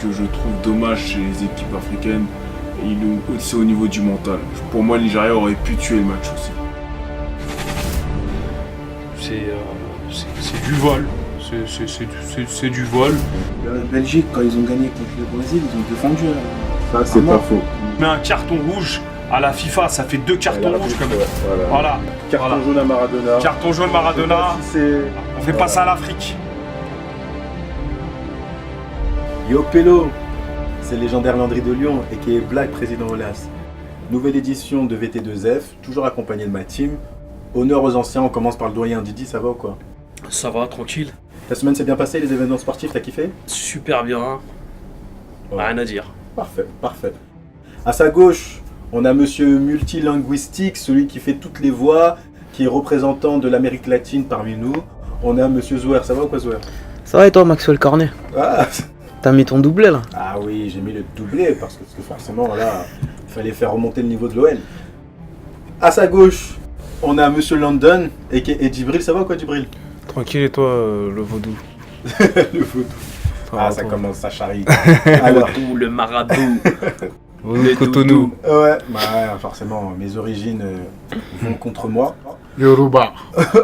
que je trouve dommage chez les équipes africaines, c'est au niveau du mental. Pour moi, le Nigeria aurait pu tuer le match aussi. C'est du vol. C'est du vol. La Belgique, quand ils ont gagné contre le Brésil, ils ont défendu. Ça, c'est pas faux. Mais un carton rouge à la FIFA, ça fait 2 cartons rouges comme voilà. Carton jaune à Maradona. Carton jaune Maradona. On fait pas ça à l'Afrique. Yo Pello, c'est le légendaire Landry de Lyon et qui est Black Président Olas. Nouvelle édition de VT2F, toujours accompagné de ma team. Honneur aux anciens, on commence par le doyen Didi, ça va ou quoi? Ça va, tranquille. Ta semaine s'est bien passée, les événements sportifs, t'as kiffé? Super bien. Ouais. Rien à dire. Parfait, parfait. À sa gauche, on a monsieur multilinguistique, celui qui fait toutes les voix, qui est représentant de l'Amérique latine parmi nous. On a monsieur Zouer, ça va ou quoi Zouer? Ça va et toi, Maxwell Cornet? Ah. T'as mis ton doublé là? Ah oui, j'ai mis le doublé parce que forcément là, il fallait faire remonter le niveau de l'OL. À sa gauche, on a monsieur London et Djibril, ça va ou quoi Djibril? Tranquille et toi, le vaudou? Le vaudou. Ah, ça commence, ça charrie. Alors, Le marabout. Le Cotonou. ouais, bah forcément, mes origines vont contre moi. Yoruba.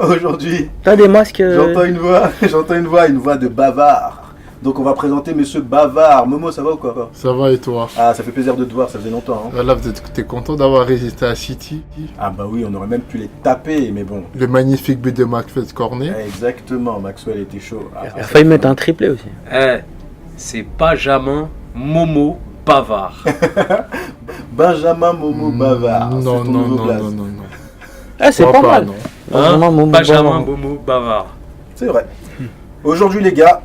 Aujourd'hui, T'as des masques j'entends une voix de bavard. Donc on va présenter monsieur Bavard. Momo, ça va ou quoi? Ça va et toi? Ah, ça fait plaisir de te voir, ça faisait longtemps. Hein. Là, t'es content d'avoir résisté à City? Ah bah oui, on aurait même pu les taper, mais bon. Le magnifique but de Maxwell Cornet. Exactement, Maxwell était chaud. Il a failli mettre un triplé aussi. C'est Benjamin Momo Bavard. Benjamin Momo Bavard. Non, c'est ton non, nouveau non, blaze. non, non, non. Ah, c'est pas mal. non. Benjamin Momo Benjamin Bavard. Momo Bavard. C'est vrai. Aujourd'hui les gars,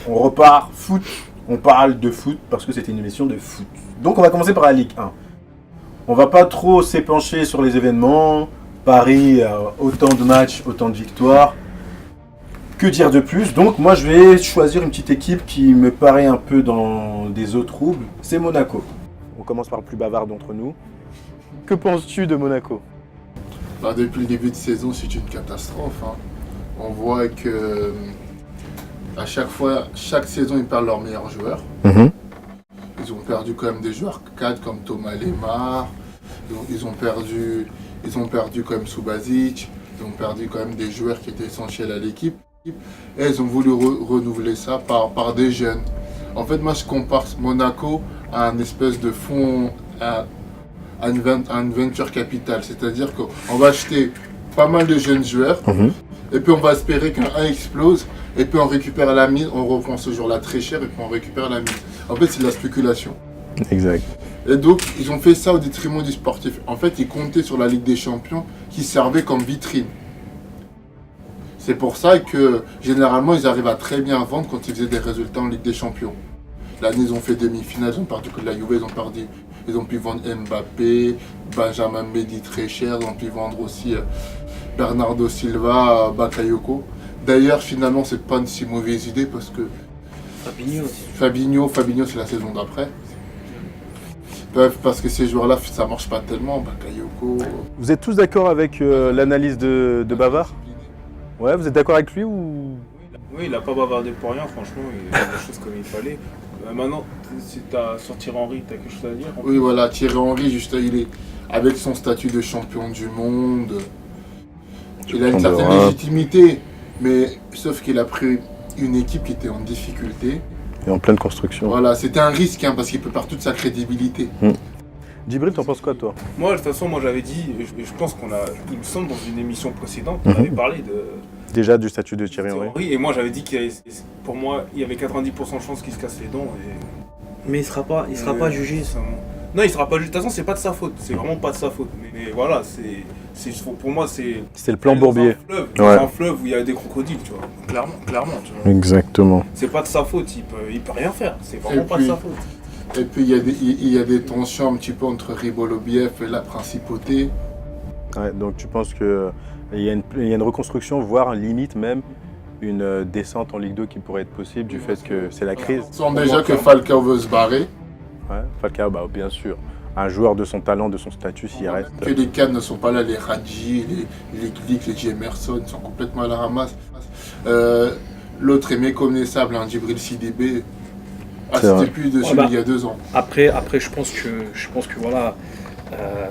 on repart foot. On parle de foot parce que c'était une émission de foot. Donc on va commencer par la Ligue 1. On va pas trop s'épancher sur les événements. Paris, autant de matchs, autant de victoires. Que dire de plus? Donc moi je vais choisir une petite équipe qui me paraît un peu dans des eaux troubles. C'est Monaco. On commence par le plus bavard d'entre nous. Que penses-tu de Monaco? Bah, depuis le début de saison, c'est une catastrophe. Hein. On voit que à chaque fois, chaque saison, ils perdent leurs meilleurs joueurs. Ils ont perdu quand même des joueurs cadres comme Thomas Lemar. Ils ont perdu quand même Subasic. Ils ont perdu quand même des joueurs qui étaient essentiels à l'équipe. Et ils ont voulu renouveler ça par des jeunes. En fait, moi, je compare Monaco à un espèce de fonds, à une venture capital. C'est-à-dire qu'on va acheter pas mal de jeunes joueurs, et puis on va espérer qu'un explose, et puis on récupère la mise, on reprend ce jour-là très cher, et puis on récupère la mise. En fait, c'est de la spéculation. Exact. Et donc, ils ont fait ça au détriment du sportif. En fait, ils comptaient sur la Ligue des Champions qui servait comme vitrine. C'est pour ça que, généralement, ils arrivent à très bien vendre quand ils faisaient des résultats en Ligue des Champions. L'année, ils ont fait demi-finale, ils ont perdu contre la Juve, ils ont pu vendre Mbappé, Benjamin Mendy très cher, ils ont pu vendre aussi Bernardo Silva, Bakayoko. D'ailleurs, finalement, c'est pas une si mauvaise idée parce que Fabinho, c'est la saison d'après. Parce que ces joueurs-là, ça marche pas tellement, Bakayoko. Vous êtes tous d'accord avec l'analyse de Bavard? Ouais, vous êtes d'accord avec lui ou? Oui, il n'a pas bavardé pour rien, franchement, il a fait les choses comme il fallait. Maintenant, si tu as sur Thierry Henry, tu as quelque chose à dire? Oui, voilà, Thierry Henry, juste, il est avec son statut de champion du monde. Il a une certaine légitimité, mais sauf qu'il a pris une équipe qui était en difficulté. Et en pleine construction. Voilà, c'était un risque parce qu'il peut perdre toute sa crédibilité. Djibril, t'en penses quoi toi? Moi, de toute façon, j'avais dit, et je pense il me semble dans une émission précédente, on avait parlé de Déjà du statut de Thierry Henry. et moi j'avais dit pour moi, il y avait 90% de chances qu'il se casse les dents. Mais il sera pas jugé. Non, il sera pas jugé. De toute façon, c'est pas de sa faute. C'est vraiment pas de sa faute. Mais voilà, pour moi, c'est le plan Bourbier. Dans un fleuve où il y a des crocodiles, tu vois. Clairement, tu vois. Exactement. C'est pas de sa faute. Il peut rien faire. C'est vraiment pas de sa faute. Et puis il y a des tensions un petit peu entre Ribolobiev et la principauté. Ouais, donc tu penses que il y a une reconstruction, voire limite même une descente en Ligue 2 qui pourrait être possible du fait que c'est la crise. On sent déjà que Falcao veut se barrer. Ouais, Falcao, bah, bien sûr. Un joueur de son talent, de son statut, s'il reste. Que les cadres ne sont pas là, les Radji, les Glick, les Jemerson, ils sont complètement à la ramasse. L'autre est méconnaissable, Djibril Sidibé. Ah, C'est vrai. c'était plus de celui bah, il y a 2 ans. Après, je pense que voilà,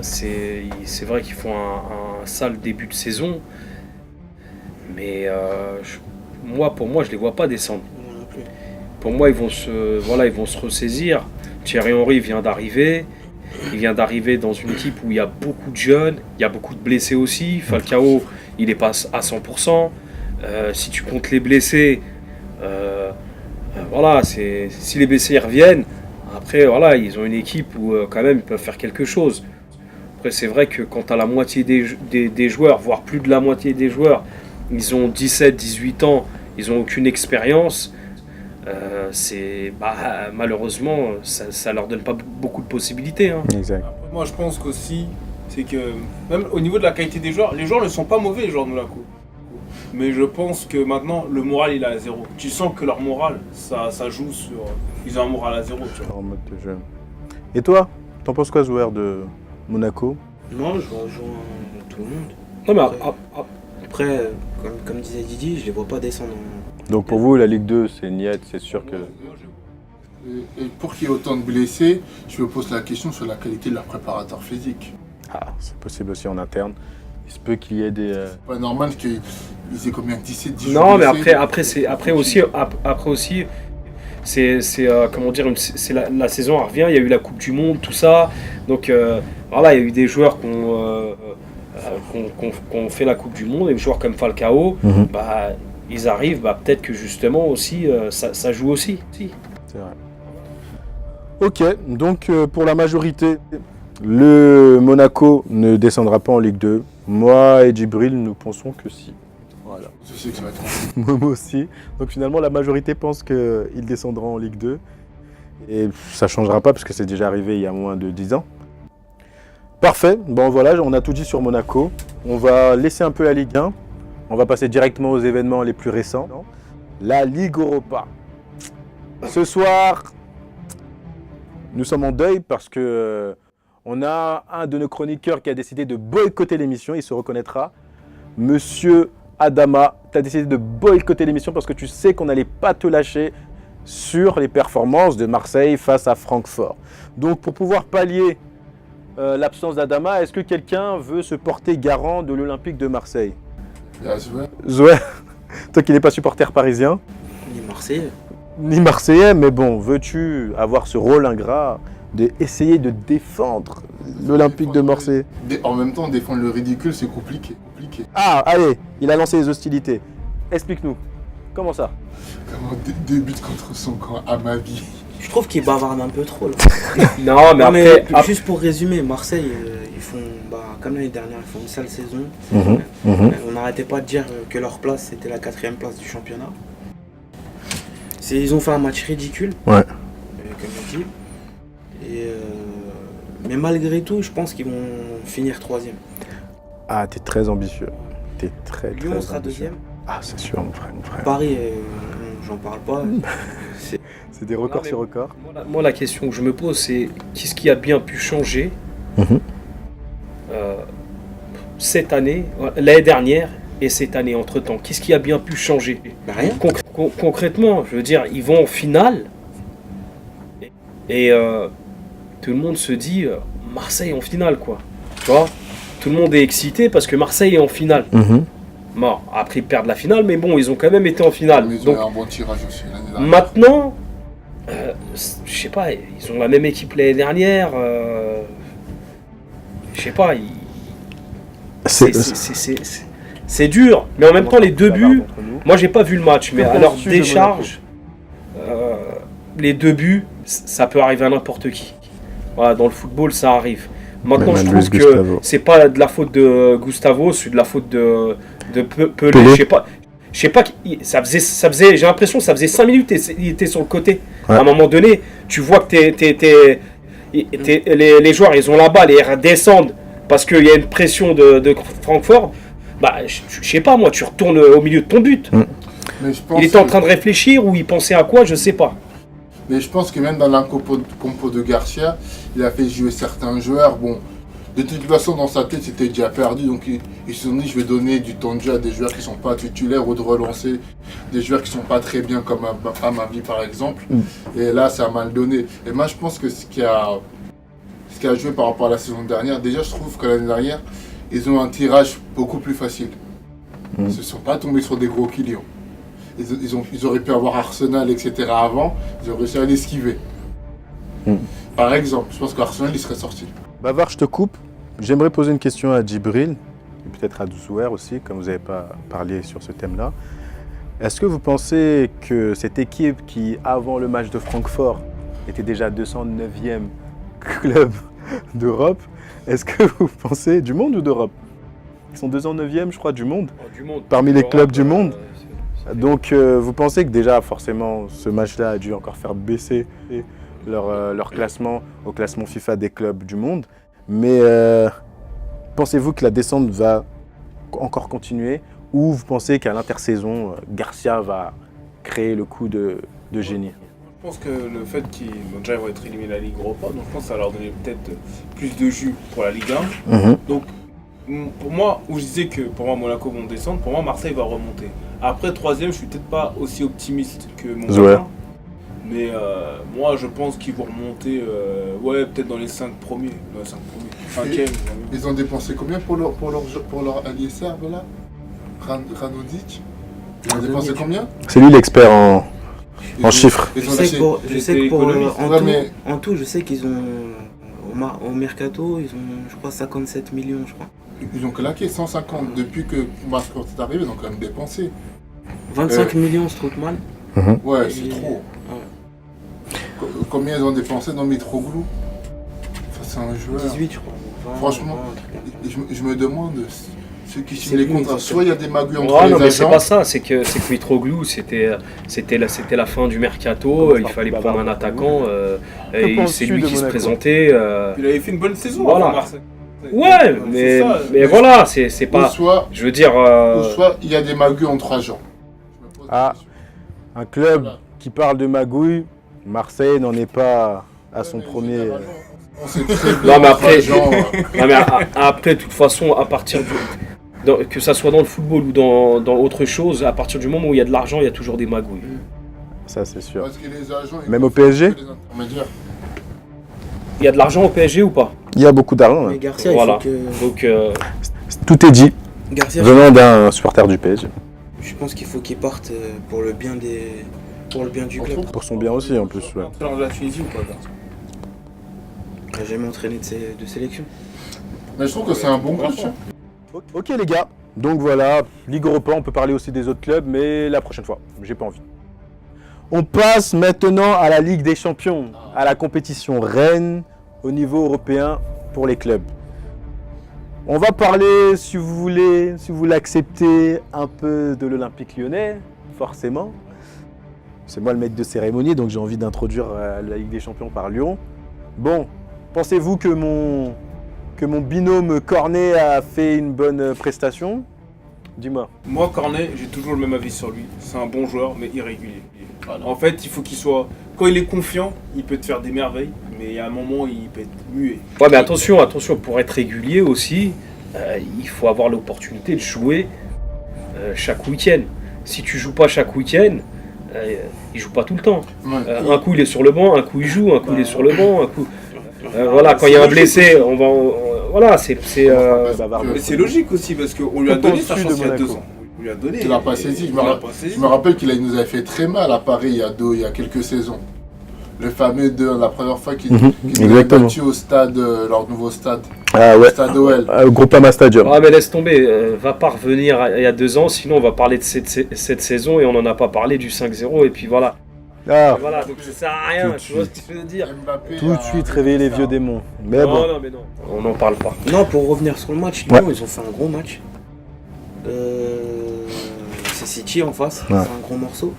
c'est vrai qu'ils font un sale début de saison, mais pour moi, je les vois pas descendre. Moi non plus. Pour moi, ils vont se ressaisir. Thierry Henry vient d'arriver. Il vient d'arriver dans une équipe où il y a beaucoup de jeunes, il y a beaucoup de blessés aussi. Falcao, il n'est pas à 100%. Si tu comptes les blessés, voilà, si les blessés reviennent, après, voilà, ils ont une équipe où quand même ils peuvent faire quelque chose. Après, c'est vrai que quand tu as la moitié des joueurs, voire plus de la moitié des joueurs, ils ont 17, 18 ans, ils n'ont aucune expérience. Malheureusement, ça leur donne pas beaucoup de possibilités. Hein. Exact. Après, moi, je pense qu'aussi, c'est que même au niveau de la qualité des joueurs, les joueurs ne sont pas mauvais, les joueurs de Monaco. Mais je pense que maintenant, le moral, il est à 0. Tu sens que leur moral, ça joue sur... Ils ont un moral à 0, tu vois. En mode de jeu. Et toi, t'en penses quoi, joueur de Monaco? Non, je rejoins tout le monde. Non, mais Après, comme disait Didi, je les vois pas descendre. Donc pour vous, la Ligue 2, c'est niet, c'est sûr que... Et pour qu'il y ait autant de blessés, je me pose la question sur la qualité de leur préparateur physique. Ah, c'est possible aussi en interne. Il se peut qu'il y ait des... C'est pas normal qu'ils aient combien 17, 18 non, mais blessés. après aussi, c'est comment dire, c'est la saison elle revient. Il y a eu la Coupe du Monde, tout ça. Donc voilà, il y a eu des joueurs qui ont fait la Coupe du Monde, et des joueurs comme Falcao, ils arrivent, peut-être que justement aussi, ça joue aussi. Si. C'est vrai. Ok, donc pour la majorité, le Monaco ne descendra pas en Ligue 2. Moi et Djibril, nous pensons que si. Voilà. Je sais que ça va être Momo aussi. Donc finalement, la majorité pense qu'ils descendront en Ligue 2. Et ça ne changera pas parce que c'est déjà arrivé il y a moins de 10 ans. Parfait. Bon voilà, on a tout dit sur Monaco. On va laisser un peu la Ligue 1. On va passer directement aux événements les plus récents. La Ligue Europa. Ce soir, nous sommes en deuil parce que on a un de nos chroniqueurs qui a décidé de boycotter l'émission. Il se reconnaîtra. Monsieur Adama, tu as décidé de boycotter l'émission parce que tu sais qu'on n'allait pas te lâcher sur les performances de Marseille face à Francfort. Donc pour pouvoir pallier l'absence d'Adama, est-ce que quelqu'un veut se porter garant de l'Olympique de Marseille? Zoé, toi qui n'es pas supporter parisien, Ni Marseillais. ni marseillais, mais bon, veux-tu avoir ce rôle ingrat d'essayer de défendre l'Olympique de Marseille? En même temps, défendre le ridicule, c'est compliqué. Ah, allez, il a lancé les hostilités. Explique-nous, comment ça? Comment deux buts contre son camp à ma vie. Je trouve qu'ils bavardent un peu trop là. Non, mais Non, mais après, juste pour résumer, Marseille, ils font, comme l'année dernière, ils font une sale saison. On n'arrêtait pas de dire que leur place, c'était la 4e place du championnat. Ils ont fait un match ridicule, Ouais. comme on dit. Mais malgré tout, je pense qu'ils vont finir 3e. Ah, t'es très ambitieux. T'es très Lyon sera ambitieux. 2e. Ah, c'est sûr, mon frère. Paris, j'en parle pas. C'est des records Non, mais- sur records. moi, la question que je me pose, c'est qu'est-ce qui a bien pu changer cette année, l'année dernière et cette année entre-temps? Qu'est-ce qui a bien pu changer? Rien. Concrètement, je veux dire, ils vont en finale et tout le monde se dit Marseille en finale, quoi. Tu vois, tout le monde est excité parce que Marseille est en finale. Bon, après ils perdent la finale, mais bon, ils ont quand même été en finale. Mais ils Donc ont eu un bon tirage aussi l'année dernière. maintenant, je sais pas, ils ont la même équipe l'année dernière. Je sais pas, c'est dur. Mais en même temps, les deux buts, moi j'ai pas vu le match, mais à leur Au-dessus de décharge, les deux buts, ça peut arriver à n'importe qui. Voilà, dans le football, ça arrive. Maintenant, je Même trouve que Gustavo. c'est pas de la faute de Gustavo, c'est de la faute de Pelé. Pelé. Je sais pas, ça faisait, j'ai l'impression que ça faisait 5 minutes, il était sur le côté. Ouais. À un moment donné, tu vois que les joueurs, ils ont la balle et ils redescendent parce qu'il y a une pression de Francfort. Je sais pas, moi, tu retournes au milieu de ton but. Mais je pense Il était en train de réfléchir ou il pensait à quoi, je sais pas. Mais je pense que même dans la compo de Garcia, il a fait jouer certains joueurs. Bon, De toute façon, dans sa tête, c'était déjà perdu. Donc, ils se sont dit, je vais donner du temps de jeu à des joueurs qui ne sont pas titulaires ou de relancer des joueurs qui ne sont pas très bien, comme Amavi par exemple. Et là, ça a mal donné. Et moi, je pense que ce qui a joué par rapport à la saison dernière, déjà, je trouve que l'année dernière, ils ont un tirage beaucoup plus facile. Ils ne se sont pas tombés sur des gros clients. Ils auraient pu avoir Arsenal, etc. avant. Ils ont réussi à l'esquiver. Par exemple, je pense qu'Arsenal, il serait sorti. Bavar, je te coupe. J'aimerais poser une question à Djibril, et peut-être à Doussouer aussi, comme vous n'avez pas parlé sur ce thème-là. Est-ce que vous pensez que cette équipe qui, avant le match de Francfort, était déjà 209e club d'Europe, est-ce que vous pensez du monde ou d'Europe? Ils sont 209e, je crois, du monde. Du monde. Parmi les clubs du monde. Donc, vous pensez que déjà, forcément, ce match-là a dû encore faire baisser leur classement au classement FIFA des clubs du monde. Mais pensez-vous que la descente va encore continuer ou vous pensez qu'à l'intersaison, Garcia va créer le coup de génie? Je pense que le fait qu'ils déjà vont être éliminés de la Ligue Europa, donc je pense que ça va leur donner peut-être plus de jus pour la Ligue 1. Donc pour moi, où je disais que pour moi Monaco vont descendre, pour moi Marseille va remonter. Après troisième, je suis peut-être pas aussi optimiste que mon voisin. Mais moi, je pense qu'ils vont remonter, peut-être dans les 5 premiers. Dans les 5 premiers. 5e. Ils ont dépensé combien pour leur allié serbe, là Ranodic. Ils ont dépensé combien? C'est lui l'expert en chiffres. Je sais que pour en tout, je sais qu'ils ont, au mercato, ils ont, je crois, 57 millions, je crois. Ils ont claqué 150 depuis que Marseille est arrivé, ils ont quand même dépensé. 25 millions, Strootman. Ouais, c'est trop. Ouais. Combien ils ont dépensé dans Mitroglou? C'est un joueur. 18, je crois. 20, franchement, 20, je me demande ceux qui signent les contrats. Soit il y a des magouilles entre les non, mais c'est agents. pas ça, c'est que Mitroglou, c'était la fin du mercato, il fallait prendre un attaquant, et c'est lui qui se présentait. Il avait fait une bonne saison Voilà. à Marseille. Ouais, mais voilà, c'est pas. Soit, je veux dire. ou soit il y a des magouilles entre agents. Ah, un club qui parle de magouille, Marseille n'en est pas à son premier. On sait très bien Non, mais après, agents, après, de toute façon, à partir que ça soit dans le football ou dans autre chose, à partir du moment où il y a de l'argent, il y a toujours des magouilles. Ça, c'est sûr. parce que les agents, ils Même au font que PSG? des intermédiaires. Il y a de l'argent au PSG ou pas? Il y a beaucoup d'argent. Mais Hein. Garcia, Voilà. il faut que. Donc, Tout est dit, Garcia, venant d'un supporter du PSG. je pense qu'il faut qu'il parte pour le bien du club. Pour son bien aussi, en plus. Ouais. Dans la Tunisie ou pas là Il n'a jamais entraîné de sélection. Mais je trouve que c'est un bon coach. Hein. Ok, les gars. Donc voilà, Ligue Europa, on peut parler aussi des autres clubs, mais la prochaine fois. J'ai pas envie. On passe maintenant à la Ligue des Champions, à la compétition reine au niveau européen pour les clubs. On va parler, si vous voulez, si vous l'acceptez, un peu de l'Olympique Lyonnais, forcément. C'est moi le maître de cérémonie, donc j'ai envie d'introduire la Ligue des Champions par Lyon. Bon, pensez-vous que mon binôme Cornet a fait une bonne prestation? Dis-moi. Moi, Cornet, j'ai toujours le même avis sur lui. C'est un bon joueur, mais irrégulier. En fait, il faut qu'il soit. Quand il est confiant, il peut te faire des merveilles, mais à un moment, il peut être muet. ouais, mais attention, pour être régulier aussi, il faut avoir l'opportunité de jouer chaque week-end. Si tu joues pas chaque week-end, il joue pas tout le temps. Ouais. Un coup il est sur le banc, un coup il joue, un coup il est sur le banc, un coup. Voilà, quand il y a un blessé, voilà, c'est. Mais c'est logique aussi, parce qu'on lui a donné sa chance il y a 2 ans. On lui a donné. Il l'a pas saisi. Je me rappelle qu'il nous avait fait très mal à Paris il y a quelques saisons. Le fameux la première fois qu'il nous a battu au stade, leur nouveau stade. Ah ouais. Stade OL. Groupama Stadium. Ah mais laisse tomber, va pas revenir il y a 2 ans, sinon on va parler de cette saison et on n'en a pas parlé du 5-0 et puis voilà. Ah, Voilà, donc ça sert à rien, Tout de tu vois ce que je veux dire. Mbappé tout de suite réveiller les vieux démons. Mais non, bon. non, mais non, on n'en parle pas. Non, pour revenir sur le match, Lyon, ils ont fait un gros match. C'est City en face, Ouais. c'est un gros morceau.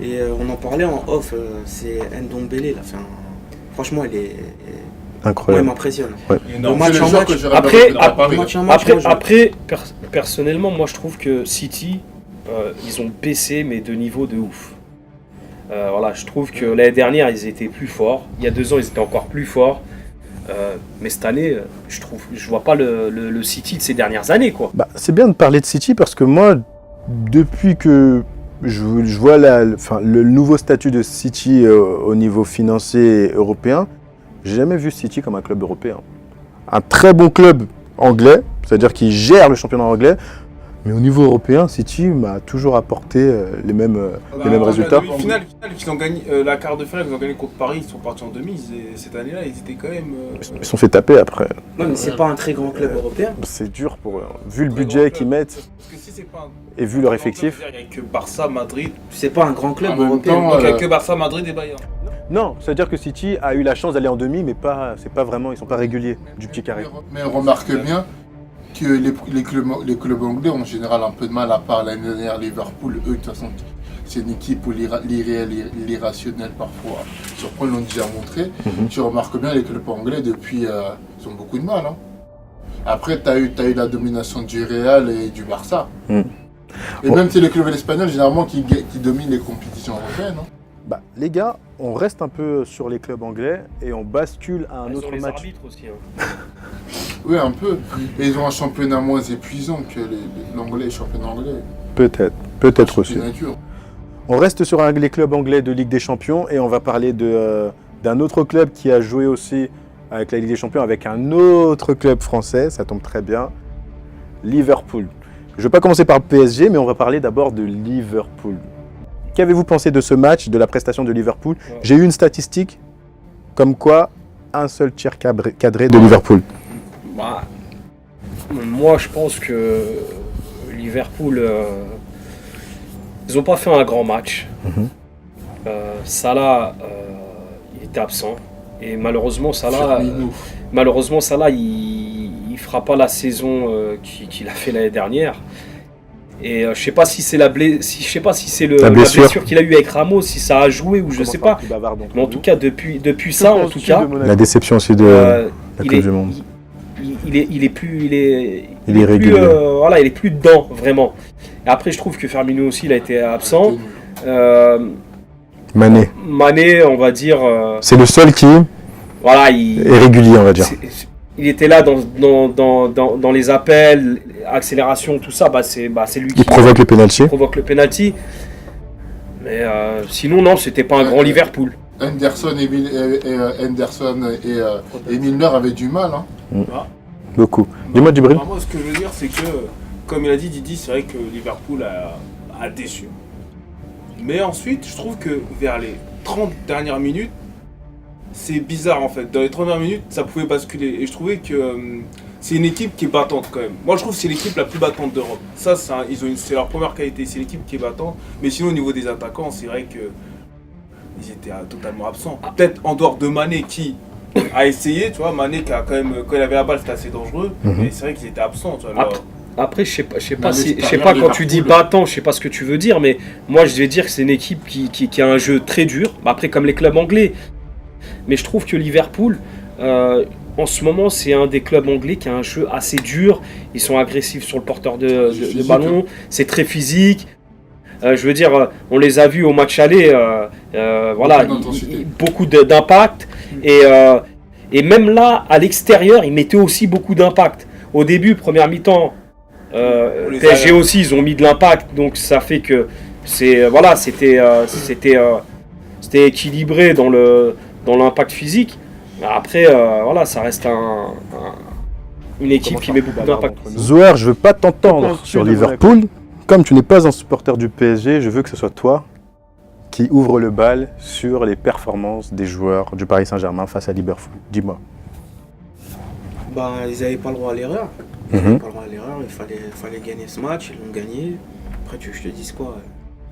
Et on en parlait en off, c'est Ndombele, là. Franchement, il Incroyable. m'impressionne. Non, match c'est le en joueur match. que j'aurais Après, bien à Paris. Match en match, moi, je- Personnellement, moi je trouve que City, ils ont baissé mais de niveau de ouf. Voilà, je trouve que l'année dernière ils étaient plus forts. Il y a 2 ans ils étaient encore plus forts. Mais cette année, je vois pas le City de ces dernières années, quoi. Bah, c'est bien de parler de City parce que moi, depuis que je vois le nouveau statut de City au niveau financier européen, j'ai jamais vu City comme un club européen. Un très bon club anglais, c'est-à-dire qu'il gère le championnat anglais, mais au niveau européen, City m'a toujours apporté les mêmes résultats. La finale qu'ils ont gagné, la quart de finale qu'ils ont gagné contre Paris, ils sont partis en demi. Cette année-là, ils étaient quand même. Ils se sont fait taper après. Non, mais c'est pas un très grand club européen. C'est dur pour eux. Vu le budget qu'ils mettent Parce que si c'est pas et vu leur effectif. Il n'y a que Barça, Madrid. C'est pas un grand club En même européen. temps, Donc il n'y a que Barça, Madrid et Bayern. Non, c'est-à-dire que City a eu la chance d'aller en demi, mais c'est pas vraiment, ils sont pas réguliers du petit carré. Mais on remarque bien que les clubs anglais ont en général un peu de mal, à part l'année dernière Liverpool. Eux, de toute façon, c'est une équipe où l'irréel, l'irrationnel parfois surprend, ils l'ont déjà montré. Tu remarques bien les clubs anglais depuis, ils ont beaucoup de mal. Hein. Après, tu as eu la domination du Real et du Barça. Et même c'est les clubs espagnols généralement qui dominent les compétitions européennes. Hein. Bah, les gars, on reste un peu sur les clubs anglais et on bascule à un autre les match. arbitres aussi, hein. Oui, un peu. Et ils ont un championnat moins épuisant que l'anglais, les championnats anglais. Peut-être aussi. Championnat dur. On reste sur les clubs anglais de Ligue des Champions et on va parler d'un autre club qui a joué aussi avec la Ligue des Champions avec un autre club français, ça tombe très bien, Liverpool. Je ne vais pas commencer par le PSG, mais on va parler d'abord de Liverpool. Qu'avez-vous pensé de ce match, de la prestation de Liverpool? J'ai eu une statistique comme quoi un seul tir cadré de Liverpool. Bah, moi, je pense que Liverpool, ils n'ont pas fait un grand match. Salah, il était absent. Et malheureusement, Salah, il fera pas la saison qu'il a fait l'année dernière. Et je sais pas si c'est la blessure qu'il a eu avec Ramos, si ça a joué ou je sais pas. Mais en tout cas, depuis ça, en tout cas, la déception aussi de la Coupe du Monde. Il est irrégulier. Il est plus dedans vraiment. Et après, je trouve que Firmino aussi, il a été absent. Mané, on va dire. C'est le seul qui est régulier, on va dire. Il était là dans les appels, accélération, tout ça. C'est lui qui provoque le penalty. Mais sinon, non, c'était pas un grand Liverpool. Henderson et Milner avaient du mal. Hein. Beaucoup. Dis-moi, Djibril. Moi, ce que je veux dire, c'est que, comme il a dit Didi, c'est vrai que Liverpool a déçu. Mais ensuite, je trouve que vers les 30 dernières minutes, c'est bizarre en fait. Dans les 30 dernières minutes, ça pouvait basculer. Et je trouvais que c'est une équipe qui est battante quand même. Moi, je trouve que c'est l'équipe la plus battante d'Europe. Ça, c'est leur première qualité. C'est l'équipe qui est battante. Mais sinon, au niveau des attaquants, c'est vrai que ils étaient totalement absents. Peut-être en dehors de Mané qui a essayé, tu vois. Mané qui a quand même, quand il avait la balle, c'était assez dangereux. Mais c'est vrai qu'ils étaient absents. Tu vois, Après, je sais pas quand tu dis battant, je sais pas ce que tu veux dire, mais moi je vais dire que c'est une équipe qui a un jeu très dur. Après, comme les clubs anglais. Mais je trouve que Liverpool, en ce moment, c'est un des clubs anglais qui a un jeu assez dur. Ils sont agressifs sur le porteur de ballon. C'est très physique. Je veux dire, on les a vus au match aller. Beaucoup d'impact. Et même là, à l'extérieur, ils mettaient aussi beaucoup d'impact. Au début, première mi-temps, PSG aussi, ils ont mis de l'impact. Donc ça fait que c'était équilibré dans l'impact physique. Après, ça reste une équipe qui met beaucoup d'impact. Zohar, je veux pas t'entendre sur Liverpool. Comme tu n'es pas un supporter du PSG, je veux que ce soit toi qui ouvre le bal sur les performances des joueurs du Paris Saint-Germain face à Liverpool. Dis-moi. Ils n'avaient pas le droit à l'erreur. Il fallait gagner ce match, ils l'ont gagné. Après, tu veux que je te dise quoi?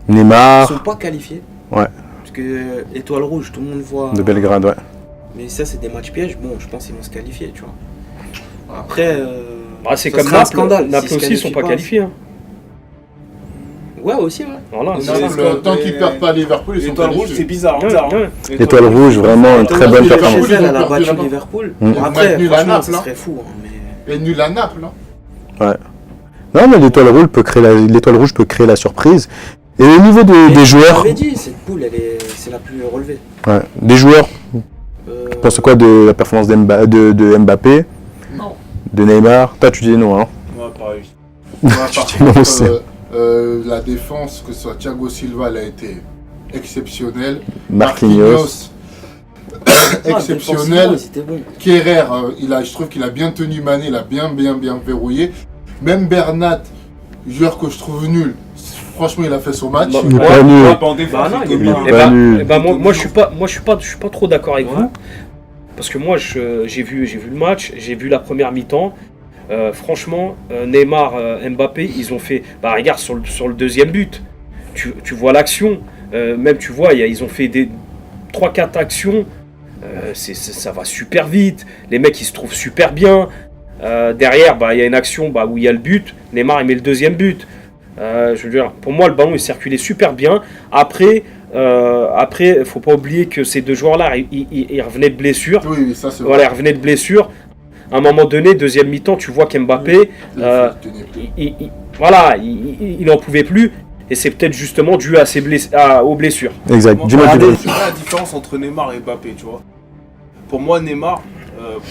Neymar. Ils ne sont pas qualifiés. Ouais. Parce que Étoile Rouge, tout le monde voit. De Belgrade, ouais. Mais ça, c'est des matchs pièges. Bon, je pense qu'ils vont se qualifier, tu vois. Après, c'est comme Naples. Scandale. Naples aussi, ils ne sont pas qualifiés. Hein. Ouais, aussi, ouais. Voilà, tant qu'ils perdent pas Liverpool, ils sont Étoile Rouge, c'est bizarre. Étoile Rouge, vraiment une très bonne performance. Elle a battu Liverpool. Après, franchement, ça serait fou. Et nul à Naples. Ouais. Non, mais l'Étoile Rouge peut créer la surprise. Et au niveau des joueurs. J'avais dit, cette poule, c'est la plus relevée. Ouais. Des joueurs. Tu penses quoi de la performance de Mbappé, Non. de Neymar? Toi, tu dis non, hein? Ouais, pareil. Moi, par dis non contre, aussi. la défense, que ce soit Thiago Silva, elle a été exceptionnelle. Marquinhos. Exceptionnel. C'était bon. Kerrer, je trouve qu'il a bien tenu Mané, il a bien verrouillé. Même Bernat, joueur que je trouve nul, franchement, il a fait son match. Il est pas nul. Ouais, pas en défense, Bah non, il il est est pas- comme- Il est pas nul. Moi, je suis pas trop d'accord avec vous. Parce que moi, j'ai vu le match, j'ai vu la première mi-temps. Franchement, Neymar, Mbappé, ils ont fait. Bah, regarde sur le deuxième but. Tu vois l'action. Même, tu vois, ils ont fait des 3-4 actions. Ça va super vite. Les mecs, ils se trouvent super bien. Derrière, bah, il y a une action où il y a le but. Neymar, il met le deuxième but. Je veux dire, pour moi, le ballon, il circulait super bien. Après, faut pas oublier que ces deux joueurs-là, ils revenaient de blessure. Oui, ça c'est Voilà, ils revenaient de blessure. À un moment donné, deuxième mi-temps, tu vois qu'Mbappé, il n'en pouvait plus. Et c'est peut-être justement dû à aux blessures. Exact. Moi, Dis-moi, regardez, dis-moi. c'est quoi la différence entre Neymar et Mbappé, tu vois? Pour moi, Neymar,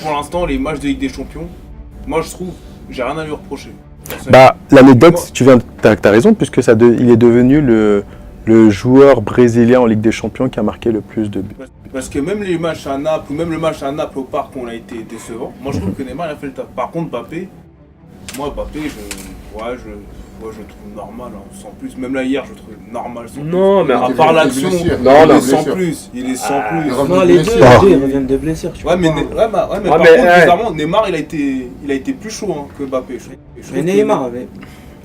pour l'instant, les matchs de Ligue des Champions, moi je trouve, j'ai rien à lui reprocher. Bah, l'anecdote, t'as raison, puisque il est devenu le joueur brésilien en Ligue des Champions qui a marqué le plus de buts. Parce que même les matchs à Naples, ou même le match à Naples au parc, on a été décevant. Moi je trouve que Neymar il a fait le taf. Par contre, Mbappé, je trouve normal, hein, sans plus. Même là hier, je trouve normal. Sans Non, plus. mais à part l'action, il il est sans plus. Il est sans plus. Non, les deux, ils reviennent de blessure. Tu Ouais, vois. mais par mais, contre, bizarrement, Neymar il a été plus chaud que Mbappé. Je trouve Mais que Neymar avait.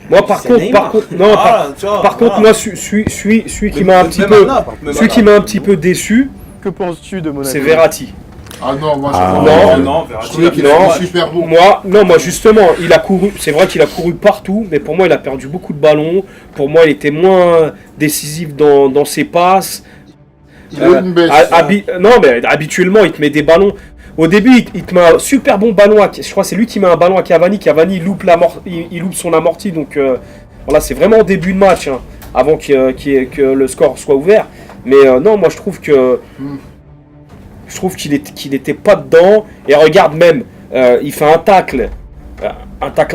Moi, par C'est contre, Neymar. par contre, moi, celui qui m'a un petit peu déçu, Que penses-tu de Monaco? c'est Verratti. Ah non, moi Non, je trouvais qu'il Non. a fait super bon. Moi justement, il a couru. C'est vrai qu'il a couru partout, mais pour moi, il a perdu beaucoup de ballons. Pour moi, il était moins décisif dans ses passes. Il a une baisse. Non, mais habituellement, il te met des ballons. Au début, il te met un super bon ballon. Je crois que c'est lui qui met un ballon à Cavani. Cavani il loupe son amorti. Donc voilà, c'est vraiment au début de match, hein, avant que le score soit ouvert. Mais non, moi je trouve qu'il était pas dedans. Et regarde même, il fait un tacle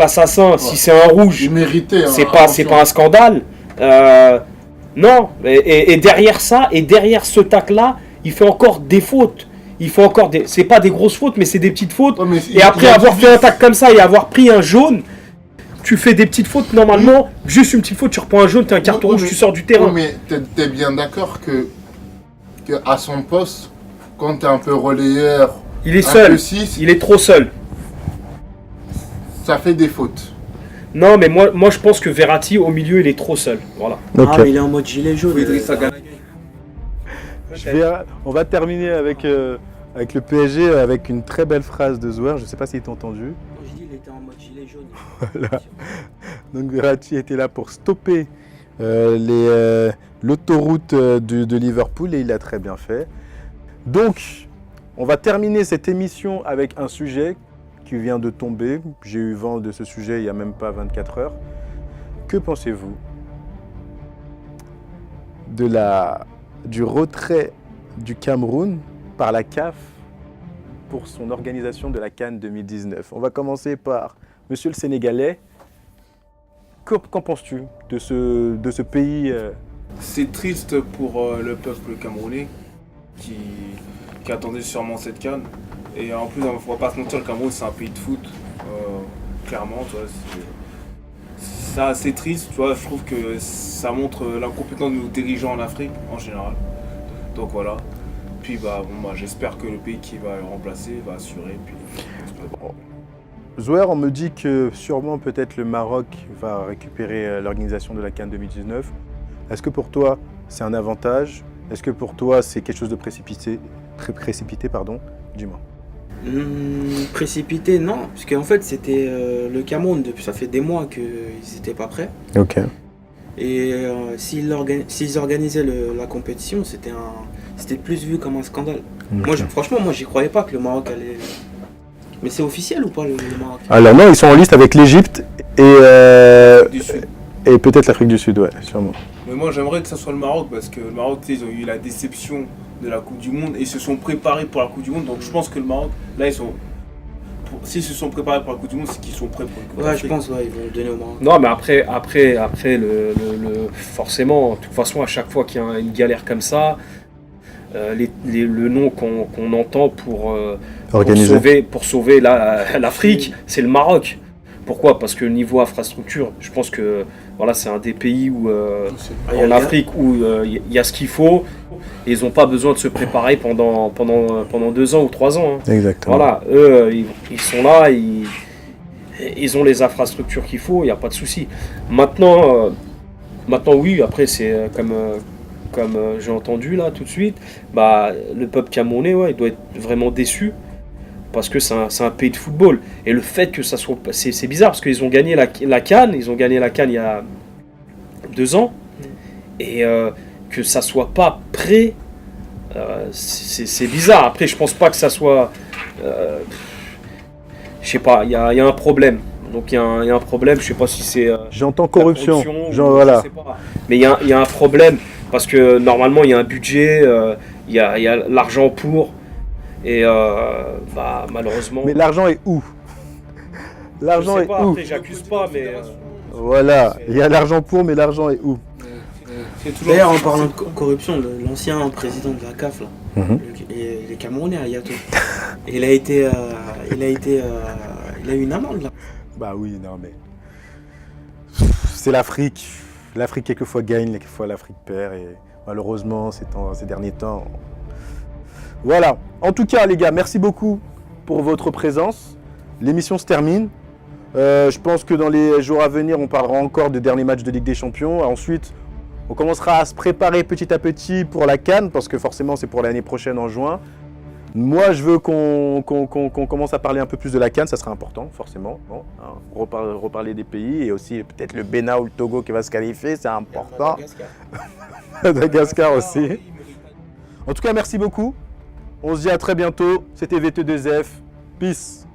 assassin. Si c'est un rouge, Il méritait. hein, c'est pas un scandale. Non. Et derrière ça, et derrière ce tacle-là, il fait encore des fautes. C'est pas des grosses fautes, mais c'est des petites fautes. Ouais, mais Et après avoir fait un tacle comme ça et avoir pris un jaune, tu fais des petites fautes normalement. Juste une petite faute, tu reprends un jaune, t'as un carton rouge, tu sors du terrain. Mais t'es bien d'accord que à son poste, quand t'es un peu relayeur, Il est un seul. peu 6, Il est trop seul. ça fait des fautes. Non, mais moi je pense que Verratti au milieu il est trop seul. Voilà. Ok. Ah, mais il est en mode gilet jaune. Idrissa Gana. On va terminer avec le PSG avec une très belle phrase de Zouer. Je ne sais pas si tu as entendu. Je dis, il était en mode gilet jaune. Voilà. Donc Verratti était là pour stopper l'autoroute de Liverpool et il l'a très bien fait. Donc, on va terminer cette émission avec un sujet qui vient de tomber. J'ai eu vent de ce sujet il n'y a même pas 24 heures. Que pensez-vous du retrait du Cameroun par la CAF pour son organisation de la CAN 2019? On va commencer par Monsieur le Sénégalais. Qu'en penses-tu de ce pays C'est triste pour le peuple camerounais qui attendait sûrement cette CAN. Et en plus, on va pas se mentir, le Cameroun c'est un pays de foot, clairement. Tu vois, c'est assez triste. Tu vois, je trouve que ça montre l'incompétence de nos dirigeants en Afrique en général. Donc voilà. Puis j'espère que le pays qui va le remplacer va assurer. Puis, Zouer, on me dit que sûrement peut-être le Maroc va récupérer l'organisation de la CAN 2019. Est-ce que pour toi c'est un avantage? Est-ce que pour toi c'est quelque chose de précipité? Dis-moi. Précipité, non. Parce qu'en fait, c'était le Cameroun. Ça fait des mois qu'ils n'étaient pas prêts. Ok. Et s'ils organisaient la compétition, c'était plus vu comme un scandale. Ok. Franchement, moi, j'y croyais pas que le Maroc allait. Mais c'est officiel ou pas le Maroc? Alors non, ils sont en liste avec l'Égypte du Sud. et peut-être l'Afrique du Sud, ouais, sûrement. Mais moi j'aimerais que ça soit le Maroc parce que le Maroc, ils ont eu la déception de la Coupe du Monde et se sont préparés pour la Coupe du Monde. Donc je pense que le Maroc, là, s'ils se sont préparés pour la Coupe du Monde, c'est qu'ils sont prêts pour la Coupe du Monde. Ouais, je pense, ils vont le donner au Maroc. Non, mais après forcément, de toute façon, à chaque fois qu'il y a une galère comme ça, le nom qu'on entend pour sauver l'Afrique, c'est le Maroc. Pourquoi ? Parce que niveau infrastructure, je pense que voilà, c'est un des pays où, en Afrique où il y a ce qu'il faut. Et ils n'ont pas besoin de se préparer pendant 2 ans ou 3 ans. Hein. Exactement. Voilà, eux, ils sont là, ils ont les infrastructures qu'il faut, il n'y a pas de souci. Maintenant, oui, après, c'est comme j'ai entendu là tout de suite, bah, le peuple camerounais, ouais, il doit être vraiment déçu. Parce que c'est un pays de football. Et le fait que ça soit... C'est bizarre, parce qu'ils ont gagné la CAN, il y a 2 ans. Et que ça soit pas prêt, c'est bizarre. Après, je pense pas que ça soit... je sais pas, il y a un problème. Donc il y a un problème, je sais pas si c'est... J'entends corruption, voilà. Je sais pas. Mais il y a un problème, parce que normalement, il y a un budget, il y a l'argent pour... Et malheureusement... Mais l'argent est où ? L'argent est où ? Après, j'accuse pas, mais... Voilà, il y a l'argent pour, mais l'argent est où ? D'ailleurs, en parlant de corruption, l'ancien président de la CAF, là, il est camerounais, Ayato. Il a eu une amende, là. Bah oui, non mais... C'est l'Afrique. L'Afrique, quelquefois, gagne, quelquefois, l'Afrique perd. Et malheureusement, ces derniers temps... Voilà. En tout cas, les gars, merci beaucoup pour votre présence. L'émission se termine. Je pense que dans les jours à venir, on parlera encore de derniers matchs de Ligue des Champions. Ensuite, on commencera à se préparer petit à petit pour la CAN, parce que forcément, c'est pour l'année prochaine en juin. Moi, je veux qu'on commence à parler un peu plus de la CAN, ça sera important, forcément. Bon, hein, reparler des pays, et aussi peut-être le Bénin ou le Togo qui va se qualifier, c'est important. Madagascar aussi. En tout cas, merci beaucoup. On se dit à très bientôt. C'était VT2F. Peace.